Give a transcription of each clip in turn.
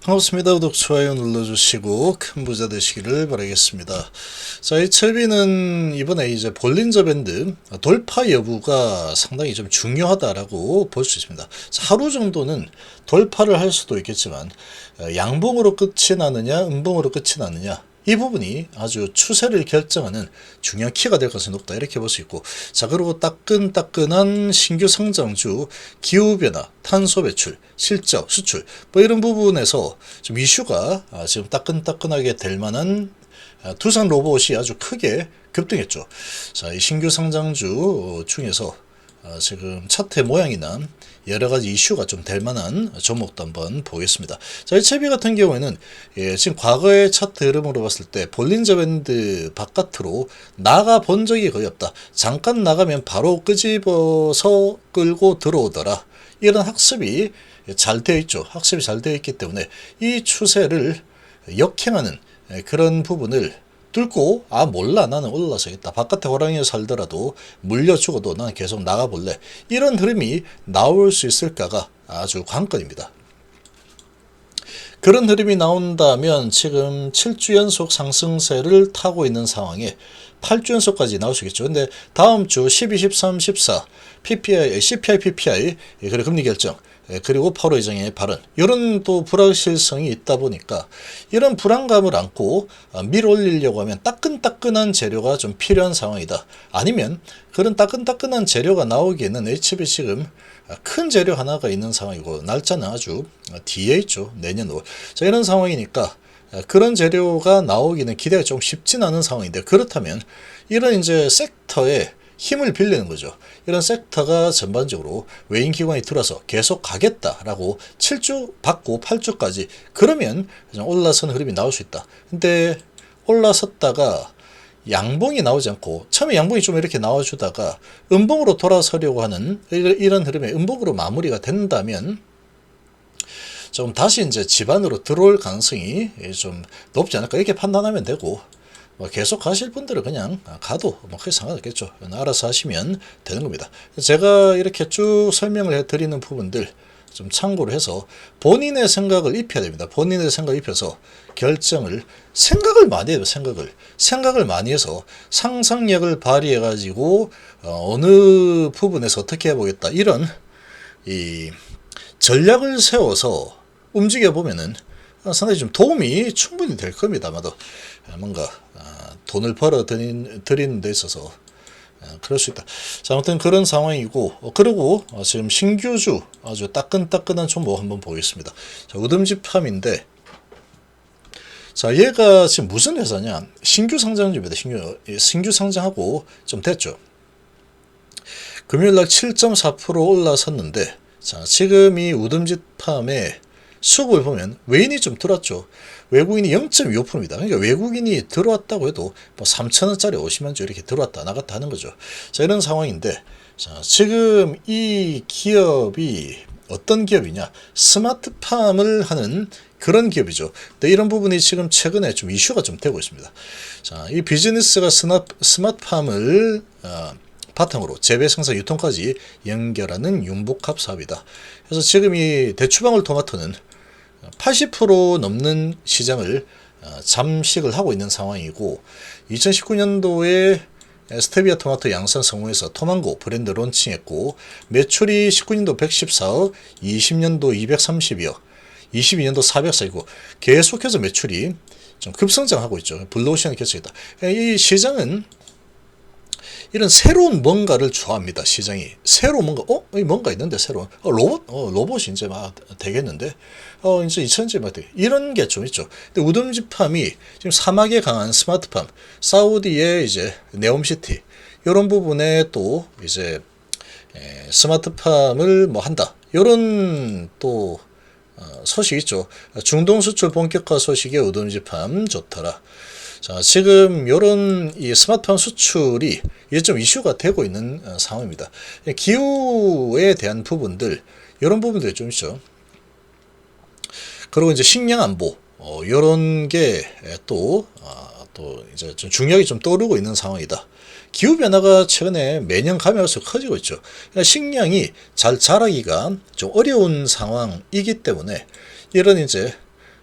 반갑습니다. 구독, 좋아요 눌러주시고 큰 부자 되시기를 바라겠습니다. 자, HLB는 이번에 이제 볼린저 밴드 돌파 여부가 상당히 좀 중요하다라고 볼 수 있습니다. 자, 하루 정도는 돌파를 할 수도 있겠지만 양봉으로 끝이 나느냐 음봉으로 끝이 나느냐 이 부분이 아주 추세를 결정하는 중요한 키가 될 가능성이 높다 이렇게 볼 수 있고, 자, 그리고 따끈따끈한 신규 성장주, 기후변화, 탄소 배출, 실적, 수출 뭐 이런 부분에서 좀 이슈가 지금 따끈따끈하게 될 만한 두산 로봇이 아주 크게 급등했죠. 자, 이 신규 상장주 중에서 지금 차트 모양이나 여러가지 이슈가 좀 될 만한 종목도 한번 보겠습니다. 자, HLB 같은 경우에는 지금 과거의 차트 흐름으로 봤을 때 볼린저 밴드 바깥으로 나가 본 적이 거의 없다. 잠깐 나가면 바로 끄집어서 끌고 들어오더라. 이런 학습이 잘 되어 있죠. 학습이 잘 되어 있기 때문에 이 추세를 역행하는 그런 부분을 뚫고 몰라 나는 올라서겠다, 바깥에 호랑이가 살더라도 물려주고도 나는 계속 나가볼래, 이런 흐름이 나올 수 있을까가 아주 관건입니다. 그런 흐름이 나온다면 지금 7주 연속 상승세를 타고 있는 상황에 8주 연속까지 나올 수 있겠죠. 근데 다음 주 12, 13, 14 PPI, CPI, PPI 그리고 금리 결정 그리고 8월 예정의 발언, 이런 또 불확실성이 있다 보니까 이런 불안감을 안고 밀어 올리려고 하면 따끈따끈한 재료가 좀 필요한 상황이다. 아니면 그런 따끈따끈한 재료가 나오기에는 HB 지금 큰 재료 하나가 있는 상황이고 날짜는 아주 뒤에 있죠. 내년 5월. 자, 이런 상황이니까 그런 재료가 나오기는 기대가 좀 쉽진 않은 상황인데, 그렇다면 이런 이제 섹터에 힘을 빌리는 거죠. 이런 섹터가 전반적으로 외인 기관이 들어서 계속 가겠다라고 7주 받고 8주까지 그러면 올라선 흐름이 나올 수 있다. 근데 올라섰다가 양봉이 나오지 않고 처음에 양봉이 좀 이렇게 나와주다가 음봉으로 돌아서려고 하는 이런 흐름에 음봉으로 마무리가 된다면 좀 다시 이제 집안으로 들어올 가능성이 좀 높지 않을까 이렇게 판단하면 되고, 계속 가실 분들은 그냥 가도 크게 상관없겠죠. 알아서 하시면 되는 겁니다. 제가 이렇게 쭉 설명을 해드리는 부분들 좀 참고를 해서 본인의 생각을 입혀야 됩니다. 본인의 생각을 입혀서 생각을 많이 해요. 생각을 많이 해서 상상력을 발휘해 가지고 어느 부분에서 어떻게 해보겠다, 이런 이 전략을 세워서 움직여 보면은 상당히 좀 도움이 충분히 될 겁니다. 아마도 뭔가 돈을 벌어 드리는 데 있어서 그럴 수 있다. 자, 아무튼 그런 상황이고, 그리고 지금 신규주 아주 따끈따끈한 종목 한번 보겠습니다. 자, 우듬지팜인데, 자, 얘가 지금 무슨 회사냐? 신규 상장주입니다. 신규 상장하고 좀 됐죠. 금요일날 7.4% 올라섰는데, 자, 지금 이 우듬지팜의 수급을 보면 외인이 좀 들어왔죠. 외국인이 0.25%입니다. 그러니까 외국인이 들어왔다고 해도 뭐 3,000원짜리 50만 주 이렇게 들어왔다 나갔다 하는 거죠. 자, 이런 상황인데, 자, 지금 이 기업이 어떤 기업이냐? 스마트팜을 하는 그런 기업이죠. 근데 이런 부분이 지금 최근에 좀 이슈가 좀 되고 있습니다. 자, 이 비즈니스가 스마트팜을 바탕으로 재배, 생산, 유통까지 연결하는 융복합 사업이다. 그래서 지금 이 대추방울 토마토는 80% 넘는 시장을 잠식을 하고 있는 상황이고, 2019년도에 스테비아 토마토 양산 성공해서 토망고 브랜드 론칭했고, 매출이 19년도 114억, 20년도 230억, 22년도 404억이고 계속해서 매출이 좀 급성장하고 있죠. 블루오션이 결정했다. 이 시장은 이런 새로운 뭔가를 좋아합니다. 시장이 새로운 뭔가 있는데 새로운 로봇이 이제 막 되겠는데 이제 2000제 막 이런 게 좀 있죠. 근데 우듬지팜이 지금 사막에 강한 스마트팜, 사우디의 이제 네옴시티 이런 부분에 또 이제 스마트팜을 뭐 한다, 이런 또 소식이 있죠. 중동 수출 본격화 소식에 우듬지팜 좋더라. 자, 지금 요런 이 스마트팜 수출이 이제 좀 이슈가 되고 있는 상황입니다. 기후에 대한 부분들, 이런 부분들이 좀 있죠. 그리고 이제 식량 안보, 요런 게 또 이제 좀 중요하게 좀 떠오르고 있는 상황이다. 기후변화가 최근에 매년 가면서 커지고 있죠. 그러니까 식량이 잘 자라기가 좀 어려운 상황이기 때문에 이런 이제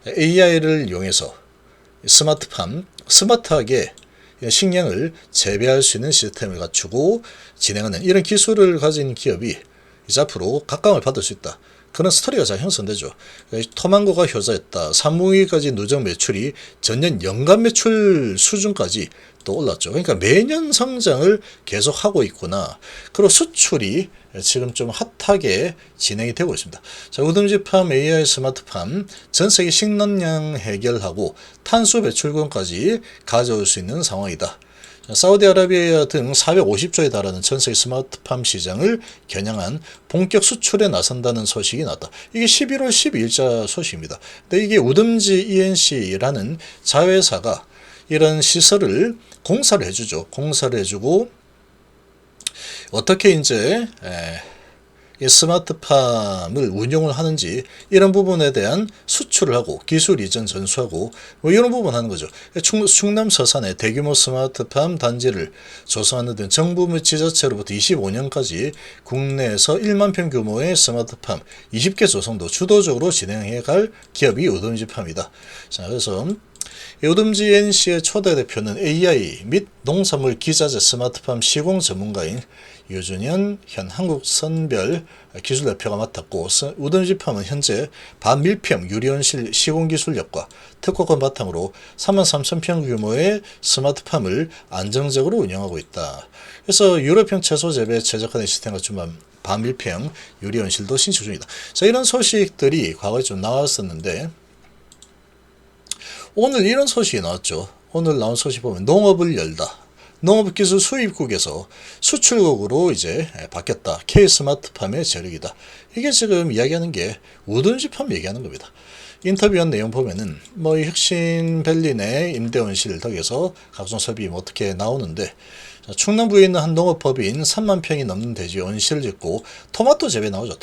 AI를 이용해서 스마트팜, 스마트하게 식량을 재배할 수 있는 시스템을 갖추고 진행하는 이런 기술을 가진 기업이 이제 앞으로 각광을 받을 수 있다. 그런 스토리가 잘 형성되죠. 토망고가 효자였다. 3분기까지 누적 매출이 전년 연간 매출 수준까지 또 올랐죠. 그러니까 매년 성장을 계속하고 있구나. 그리고 수출이 지금 좀 핫하게 진행이 되고 있습니다. 자, 우듬지팜, AI 스마트팜, 전 세계 식량량 해결하고 탄소 배출권까지 가져올 수 있는 상황이다. 사우디아라비아 등 450조에 달하는 전세계 스마트팜 시장을 겨냥한 본격 수출에 나선다는 소식이 나왔다. 이게 11월 12일자 소식입니다. 근데 이게 우듬지 ENC라는 자회사가 이런 시설을 공사를 해주죠. 공사를 해주고 어떻게 이제 이 스마트팜을 운용을 하는지 이런 부분에 대한 수출을 하고 기술 이전 전수하고 뭐 이런 부분 하는 거죠. 충남 서산에 대규모 스마트팜 단지를 조성하는 등 정부 및 지자체로부터 25년까지 국내에서 1만 평 규모의 스마트팜 20개 조성도 주도적으로 진행해 갈 기업이 우듬지팜이다. 자, 그래서 우듬지 NC의 초대 대표는 AI 및 농산물 기자재 스마트팜 시공 전문가인 유준현 현 한국선별 기술대표가 맡았고, 우듬지팜은 현재 반밀평 유리온실 시공기술력과 특허권 바탕으로 33,000평 규모의 스마트팜을 안정적으로 운영하고 있다. 그래서 유럽형 채소 재배 최적화된 시스템을 갖춘 반밀평 유리온실도 신축 중이다. 자, 이런 소식들이 과거에 좀 나왔었는데 오늘 이런 소식이 나왔죠. 오늘 나온 소식 보면 농업을 열다. 농업기술 수입국에서 수출국으로 이제 바뀌었다. K-스마트팜의 재력이다. 이게 지금 이야기하는 게 우듬지팜 얘기하는 겁니다. 인터뷰한 내용 보면은 뭐 혁신밸리 내 임대원실 덕에서 각종 설비 뭐 어떻게 나오는데, 충남부에 있는 한 농업법인 3만 평이 넘는 대지에 온실을 짓고 토마토 재배 나오죠.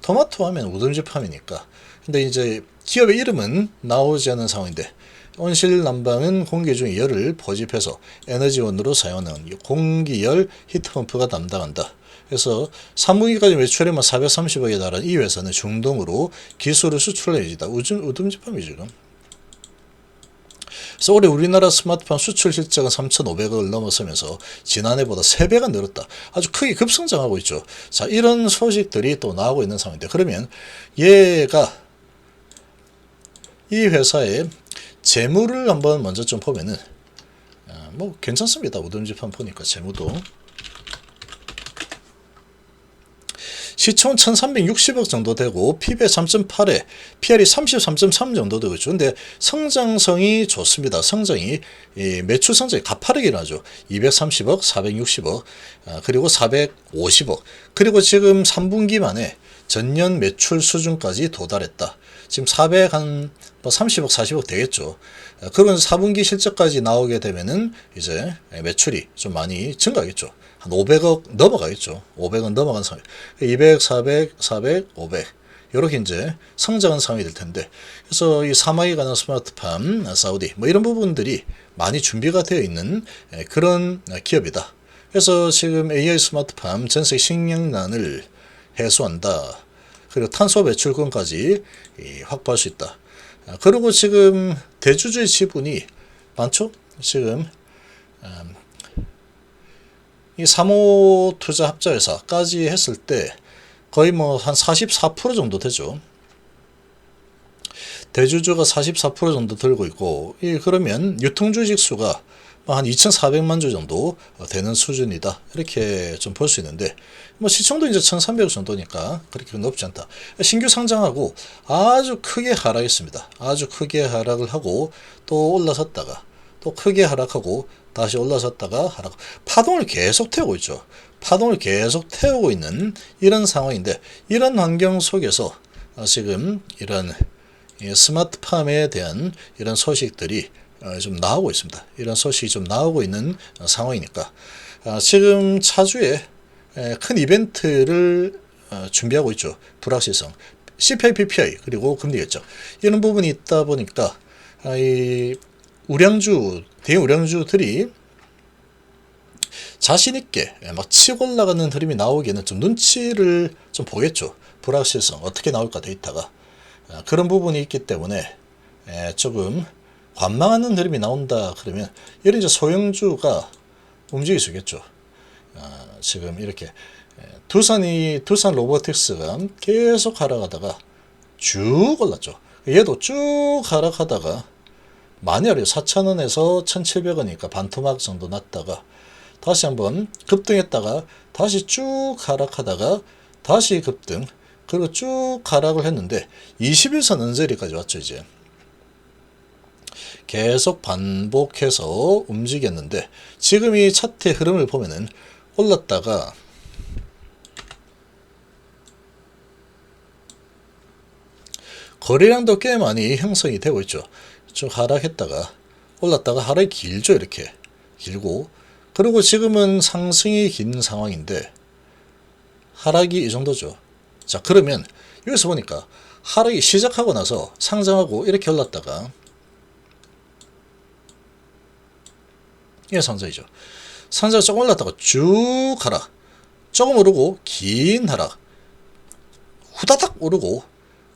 토마토 하면 우듬지팜이니까. 근데 이제 기업의 이름은 나오지 않은 상황인데, 온실 난방은 공기 중 열을 포집해서 에너지원으로 사용하는 공기열 히트펌프가 담당한다. 그래서 3분기까지 매출액만 430억에 달한 이 회사는 중동으로 기술을 수출할 예정이다. 우듬지팜이 지금. 그래서 올해 우리나라 스마트팜 수출 실적은 3,500억을 넘어서면서 지난해보다 3배가 늘었다. 아주 크게 급성장하고 있죠. 자, 이런 소식들이 또 나오고 있는 상황인데, 그러면 얘가 이 회사의 재무를 한번 먼저 좀 보면은 뭐 괜찮습니다. 우듬지팜 보니까 재무도 시총 1360억 정도 되고 PB 3.8에 PR이 33.3 정도 되고 있죠. 근데 성장성이 좋습니다. 성장이 매출 성장이 가파르게 나죠. 230억, 460억, 그리고 450억. 그리고 지금 3분기 만에 전년 매출 수준까지 도달했다. 지금 30억, 40억 되겠죠. 그러면 4분기 실적까지 나오게 되면은 이제 매출이 좀 많이 증가하겠죠. 한 500억 넘어가겠죠. 500원 넘어간 상황. 200, 400, 400, 500. 이렇게 이제 성장한 상황이 될 텐데. 그래서 이 사막에 관한 스마트팜, 사우디, 뭐 이런 부분들이 많이 준비가 되어 있는 그런 기업이다. 그래서 지금 AI 스마트팜 전세계 식량난을 해소한다. 그리고 탄소 배출권까지 확보할 수 있다. 그리고 지금 대주주의 지분이 많죠? 지금 이 3호 투자 합자회사까지 했을 때 거의 뭐 한 44% 정도 되죠. 대주주가 44% 정도 들고 있고, 그러면 유통주식 수가 한 2,400만 주 정도 되는 수준이다. 이렇게 좀 볼 수 있는데, 뭐 시총도 이제 1,300억 정도니까 그렇게 높지 않다. 신규 상장하고 아주 크게 하락했습니다. 아주 크게 하락을 하고 또 올라섰다가 또 크게 하락하고 다시 올라섰다가 하락. 파동을 계속 태우고 있죠. 파동을 계속 태우고 있는 이런 상황인데, 이런 환경 속에서 지금 이런 스마트팜에 대한 이런 소식들이 좀 나오고 있습니다. 이런 소식이 좀 나오고 있는 상황이니까 지금 차주에 큰 이벤트를 준비하고 있죠. 불확실성, CPI, PPI, 그리고 금리 결정, 이런 부분이 있다 보니까 이 대형 우량주들이 자신있게 막 치고 올라가는 흐름이 나오기에는 좀 눈치를 좀 보겠죠. 불확실성, 어떻게 나올까 데이터가. 그런 부분이 있기 때문에 조금 관망하는 흐름이 나온다 그러면 이런 이제 소형주가 움직일 수 있겠죠. 지금 이렇게 두산 로보틱스가 계속 하락하다가 쭉 올랐죠. 얘도 쭉 하락하다가 많이 어려요. 4,000원에서 1,700원이니까 반토막 정도 났다가 다시 한번 급등했다가 다시 쭉 하락하다가 다시 급등, 그리고 쭉 하락을 했는데 21선 언저리까지 왔죠. 이제 계속 반복해서 움직였는데 지금 이 차트의 흐름을 보면은 올랐다가 거래량도 꽤 많이 형성이 되고 있죠. 쭉 하락했다가 올랐다가 하락이 길죠. 이렇게 길고, 그리고 지금은 상승이 긴 상황인데 하락이 이 정도죠. 자, 그러면 여기서 보니까 하락이 시작하고 나서 상승하고 이렇게 올랐다가 이게 상승이죠. 상승이 조금 올랐다가 쭉 하락, 조금 오르고 긴 하락, 후다닥 오르고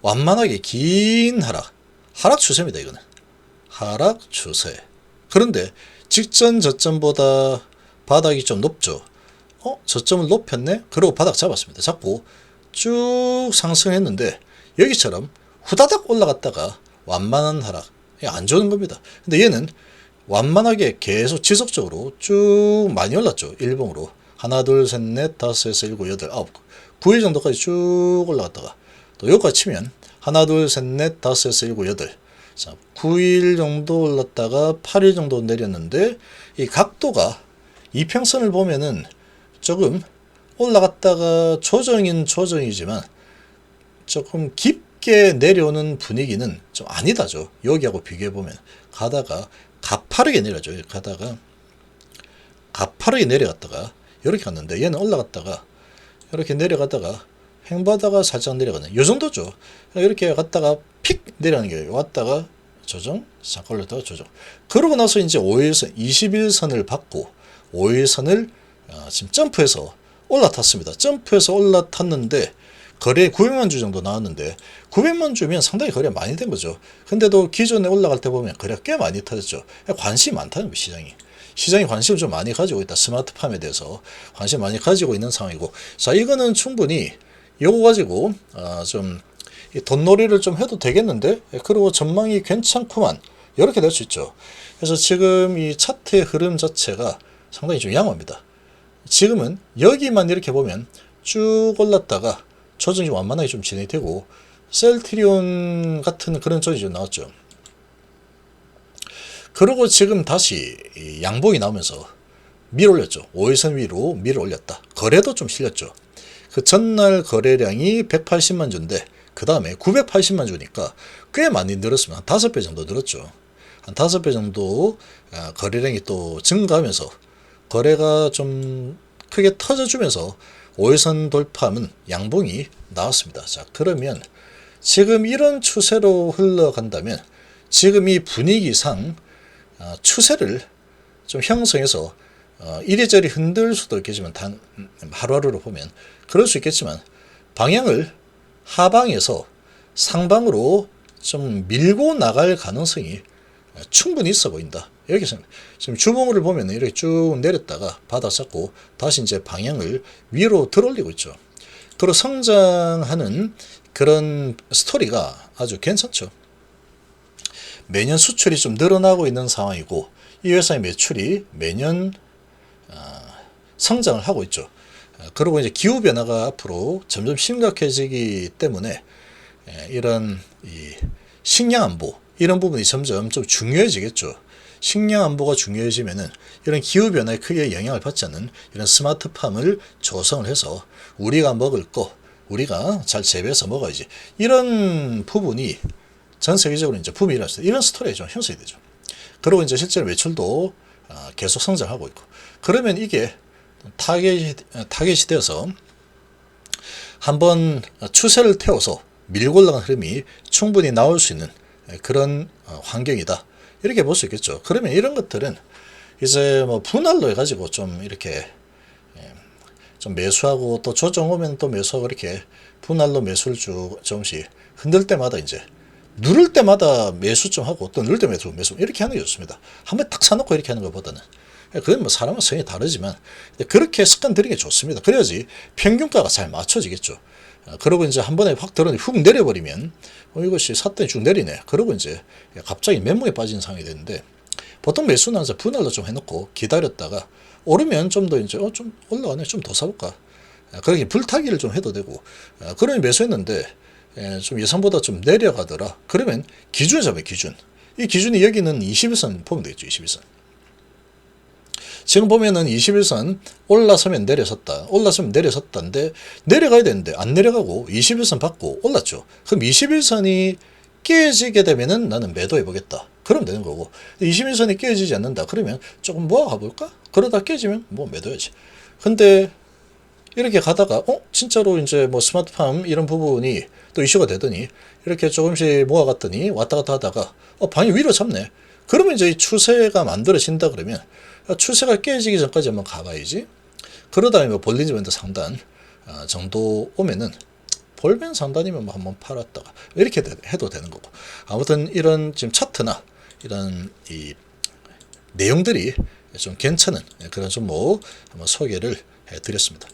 완만하게 긴 하락, 하락 추세입니다. 이거는 하락 추세. 그런데 직전 저점보다 바닥이 좀 높죠. 저점을 높였네? 그리고 바닥 잡았습니다. 잡고 쭉 상승했는데 여기처럼 후다닥 올라갔다가 완만한 하락, 안 좋은 겁니다. 근데 얘는 완만하게 계속 지속적으로 쭉 많이 올랐죠. 일봉으로 하나 둘 셋 넷 다섯 여섯 일곱 여덟 아홉 9일 정도까지 쭉 올라갔다가 또 여기까지 치면 하나 둘 셋 넷 다섯 여섯 일곱 여덟, 자 9일 정도 올랐다가 8일 정도 내렸는데 이 각도가 이평선을 보면은 조금 올라갔다가 조정이지만 조금 깊게 내려오는 분위기는 좀 아니다죠. 여기하고 비교해보면 가다가 가파르게 내려죠. 가다가 가파르게 내려갔다가 이렇게 갔는데 얘는 올라갔다가 이렇게 내려가다가 횡보하다가 살짝 내려가는 요 정도죠. 이렇게 갔다가 픽 내려가는 게 왔다가 조정, 잠깐 올렸다가 조정. 그러고 나서 이제 5일선 21선을 받고 5일선을 지금 점프해서 올라탔습니다. 점프해서 올라탔는데 거래 900만 주 정도 나왔는데 900만 주면 상당히 거래가 많이 된 거죠. 근데도 기존에 올라갈 때 보면 거래가 꽤 많이 터졌죠. 관심이 많다는 거예요. 시장이 관심을 좀 많이 가지고 있다. 스마트팜에 대해서 관심 많이 가지고 있는 상황이고, 자 이거는 충분히 이거 가지고 좀 돈놀이를 좀 해도 되겠는데, 그리고 전망이 괜찮구만 이렇게 될 수 있죠. 그래서 지금 이 차트의 흐름 자체가 상당히 좀 양호합니다. 지금은 여기만 이렇게 보면 쭉 올랐다가 조정이 완만하게 좀 진행이 되고 셀트리온 같은 그런 조정이 좀 나왔죠. 그리고 지금 다시 양봉이 나오면서 밀어 올렸죠. 5일선 위로 밀어 올렸다. 거래도 좀 실렸죠. 그 전날 거래량이 180만 주인데 그 다음에 980만 주니까 꽤 많이 늘었으면 한 5배 정도 늘었죠. 한 5배 정도 거래량이 또 증가하면서 거래가 좀 크게 터져주면서 5일선 돌파하면 양봉이 나왔습니다. 자, 그러면 지금 이런 추세로 흘러간다면 지금 이 분위기상 추세를 좀 형성해서 이리저리 흔들 수도 있겠지만 하루하루로 보면 그럴 수 있겠지만 방향을 하방에서 상방으로 좀 밀고 나갈 가능성이 충분히 있어 보인다. 이렇게 지금 주봉을 보면 이렇게 쭉 내렸다가 바닥 잡고 다시 이제 방향을 위로 들어올리고 있죠. 그리고 성장하는 그런 스토리가 아주 괜찮죠. 매년 수출이 좀 늘어나고 있는 상황이고 이 회사의 매출이 매년 성장을 하고 있죠. 그리고 이제 기후 변화가 앞으로 점점 심각해지기 때문에 이런 이 식량 안보 이런 부분이 점점 좀 중요해지겠죠. 식량 안보가 중요해지면은 이런 기후 변화에 크게 영향을 받지 않는 이런 스마트팜을 조성을 해서 우리가 먹을 거 우리가 잘 재배해서 먹어야지. 이런 부분이 전 세계적으로 이제 붐이 일어났어요. 이런 스토리가 좀 형성이 되죠. 그리고 이제 실제로 매출도 계속 성장하고 있고. 그러면 이게 타겟이 되어서 한번 추세를 태워서 밀고 올라간 흐름이 충분히 나올 수 있는 그런 환경이다. 이렇게 볼 수 있겠죠. 그러면 이런 것들은 이제 뭐 분할로 해가지고 좀 이렇게 좀 매수하고 또 조정 오면 또 매수하고 이렇게 분할로 매수를 조금씩 흔들 때마다 이제 누를 때마다 매수 좀 하고 또 누를 때 매수 이렇게 하는 게 좋습니다. 한번 딱 사놓고 이렇게 하는 것보다는. 그건 뭐 사람은 성이 다르지만 그렇게 습관 들이는 게 좋습니다. 그래야지 평균가가 잘 맞춰지겠죠. 그러고 이제 한 번에 확 들어 훅 내려버리면 이것이 샀더니 쭉 내리네. 그러고 이제 갑자기 멘붕에 빠지는 상황이 되는데 보통 매수는 항상 분할로 좀 해놓고 기다렸다가 오르면 좀 더 이제 좀 올라가네 좀 더 사볼까. 그렇게 불타기를 좀 해도 되고 그러니 매수했는데 좀 예상보다 좀 내려가더라. 그러면 기준 잡아요 기준. 이 기준이 여기는 21선 보면 되겠죠. 21선. 지금 보면은 21선 올라서면 내려섰다. 올라서면 내려섰다인데 내려가야 되는데 안 내려가고 21선 받고 올랐죠. 그럼 21선이 깨지게 되면은 나는 매도해 보겠다. 그러면 되는 거고 21선이 깨지지 않는다. 그러면 조금 모아가 볼까? 그러다 깨지면 뭐 매도해야지. 근데 이렇게 가다가 진짜로 이제 뭐 스마트팜 이런 부분이 또 이슈가 되더니 이렇게 조금씩 모아갔더니 왔다 갔다 하다가 방이 위로 잡네. 그러면 이제 이 추세가 만들어진다 그러면 추세가 깨지기 전까지 한번 가봐야지. 그러다 뭐 볼린저 밴드 상단 정도 오면은 볼벤 상단이면 뭐 한번 팔았다가 이렇게 해도 되는 거고. 아무튼 이런 지금 차트나 이런 이 내용들이 좀 괜찮은 그런 종목 한번 소개를 해드렸습니다.